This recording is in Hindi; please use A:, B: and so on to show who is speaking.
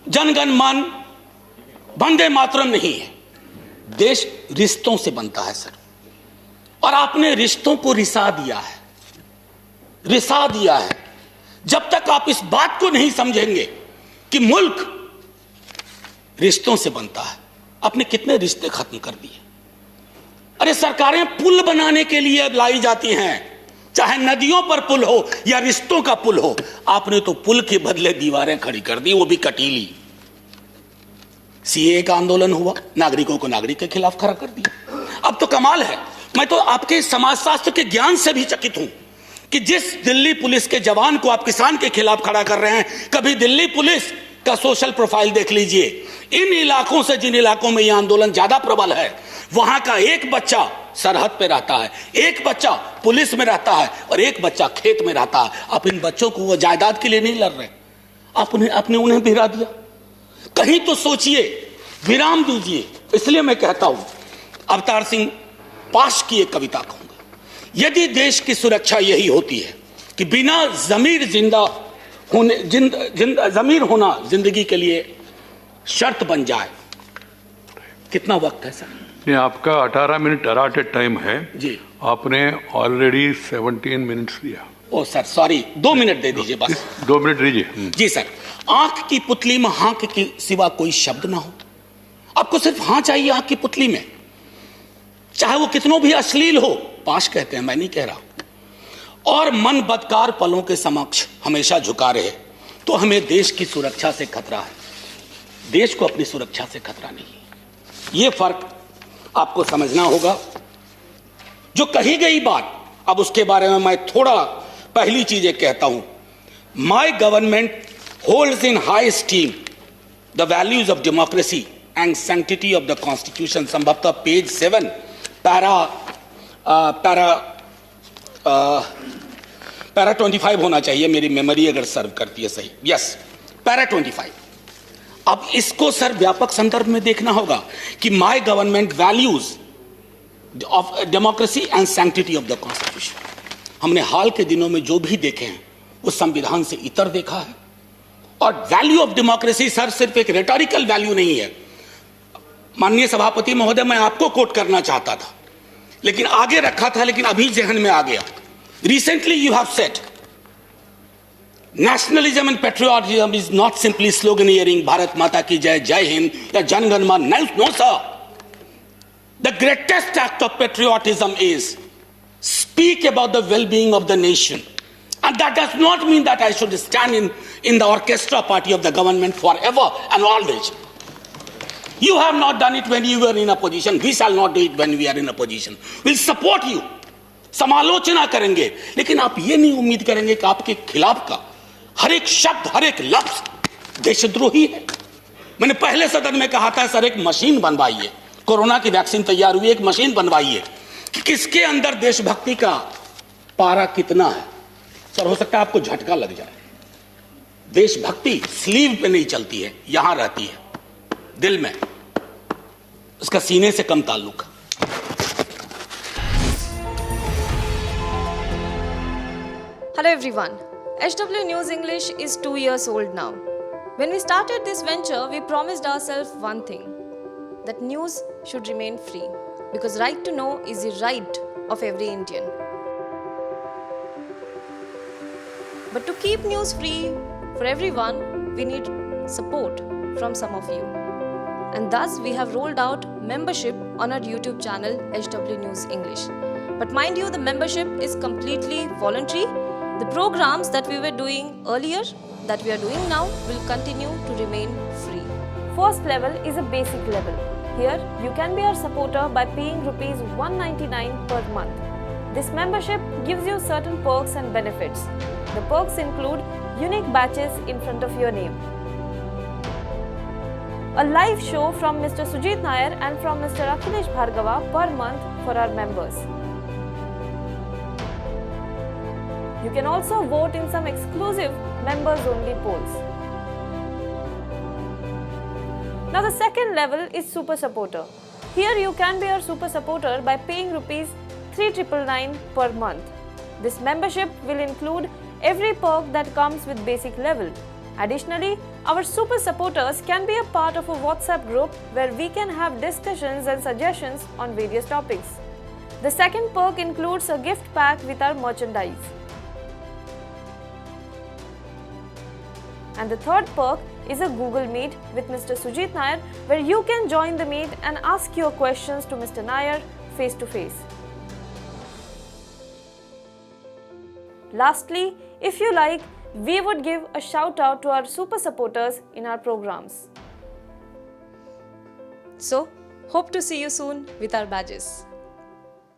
A: जनगण मन, वंदे मातरम नहीं है। देश रिश्तों से बनता है सर, और आपने रिश्तों को रिसा दिया है, रिसा दिया है। जब तक आप इस बात को नहीं समझेंगे कि मुल्क रिश्तों से बनता है, आपने कितने रिश्ते खत्म कर दिए। अरे सरकारें पुल बनाने के लिए लाई जाती हैं, चाहे नदियों पर पुल हो या रिश्तों का पुल हो। आपने तो पुल के बदले दीवारें खड़ी कर दी, वो भी कटीली। सीए का आंदोलन हुआ, नागरिकों को नागरिक के खिलाफ खड़ा कर दिया। अब तो कमाल है, मैं तो आपके समाजशास्त्र के ज्ञान से भी चकित हूं कि जिस दिल्ली पुलिस के जवान को आप किसान के खिलाफ खड़ा कर रहे हैं, कभी दिल्ली पुलिस का सोशल प्रोफाइल देख लीजिए। इन इलाकों से जिन इलाकों में यह आंदोलन ज्यादा प्रबल है, वहां का एक बच्चा सरहद पे रहता है, एक बच्चा पुलिस में रहता है और एक बच्चा खेत में रहता है। आप इन बच्चों को वो जायदाद के लिए नहीं लड़ रहे, आपने उन्हें भिड़ा दिया। कहीं तो सोचिए, विराम दीजिए। इसलिए मैं कहता हूं, अवतार सिंह पाश की एक कविता कहूंगा, यदि देश की सुरक्षा यही होती है कि बिना जमीर जिंदा होने जमीर होना जिंदगी के लिए शर्त बन जाए। कितना वक्त है सर?
B: नहीं, आपका 18 मिनट अलाटेड टाइम है
A: जी,
B: आपने ऑलरेडी 17 मिनट्स दिया।
A: ओ सर सॉरी, 2 मिनट दे दीजिए बस।
B: 2 मिनट दीजिए।
A: जी सर। आंख की पुतली में हाँ के सिवा कोई शब्द ना हो। आपको सिर्फ हाँ चाहिए आंख की पुतली में, चाहे वो कितनों भी अश्लील हो। पाश कहते हैं, मैं नहीं कह रहा। और मन बदकार पलों के समक्ष हमेशा झुका रहे, तो हमें देश की सुरक्षा से खतरा है, देश को अपनी सुरक्षा से खतरा नहीं है। यह फर्क आपको समझना होगा। जो कही गई बात, अब उसके बारे में मैं थोड़ा पहली चीजें कहता हूं। My government holds in high steam the values of democracy and sanctity of the constitution. संभवतः पेज 7 पैरा 25 होना चाहिए, मेरी मेमोरी अगर सर्व करती है सही। Yes, para 25। अब इसको सर व्यापक संदर्भ में देखना होगा कि my government values of democracy and sanctity of the constitution. हमने हाल के दिनों में जो भी देखे हैं वो संविधान से इतर देखा है। और वैल्यू ऑफ डेमोक्रेसी सर सिर्फ एक रेटोरिकल वैल्यू नहीं है। माननीय सभापति महोदय, मैं आपको कोट करना चाहता था लेकिन आगे रखा था, लेकिन अभी जहन में आ गया। Recently you have said nationalism and patriotism is not simply sloganeering Bharat Mata ki jai, Jai Hind या जनगण मन। No sir, the greatest act of patriotism is speak about the well-being of the nation, and that does not mean that I should stand in the orchestra party of the government forever and always. You have not done it when you were in a position, we shall not do it when we are in a position. We'll support you, समालोचना करेंगे, लेकिन आप ये नहीं उम्मीद करेंगे कि आपके खिलाफ का हर एक शब्द, हर एक लफ्ज देशद्रोही है। मैंने पहले सदन में कहा था, सर एक मशीन बनवाइए, कोरोना की वैक्सीन तैयार हुई, एक मशीन बनवाइए कि किसके अंदर देशभक्ति का पारा कितना है। सर हो सकता है आपको झटका लग जाए। देशभक्ति स्लीव पे नहीं चलती है, यहां रहती है, दिल में, उसका सीने से कम ताल्लुक।
C: Hello everyone. HW News English is 2 years old now. When we started this venture, we promised ourselves one thing, that news should remain free, because right to know is the right of every Indian. But to keep news free for everyone, we need support from some of you. And thus we have rolled out membership on our YouTube channel HW News English. But mind you, the membership is completely voluntary. The programs that we were doing earlier, that we are doing now, will continue to remain free. First level is a basic level. Here, you can be our supporter by paying rupees 199 per month. This membership gives you certain perks and benefits. The perks include unique badges in front of your name, a live show from Mr. Sujit Nair and from Mr. Akhilesh Bhargava per month for our members. You can also vote in some exclusive members-only polls. Now the second level is Super Supporter. Here you can be our Super Supporter by paying rupees 3,999 per month. This membership will include every perk that comes with basic level, Additionally, our super supporters can be a part of a WhatsApp group where we can have discussions and suggestions on various topics. The second perk includes a gift pack with our merchandise. And the third perk is a Google Meet with Mr. Sujit Nair, where you can join the meet and ask your questions to Mr. Nair face to face. Lastly, if you like, we would give a shout out to our super supporters in our programs. So, hope to see you soon with our badges.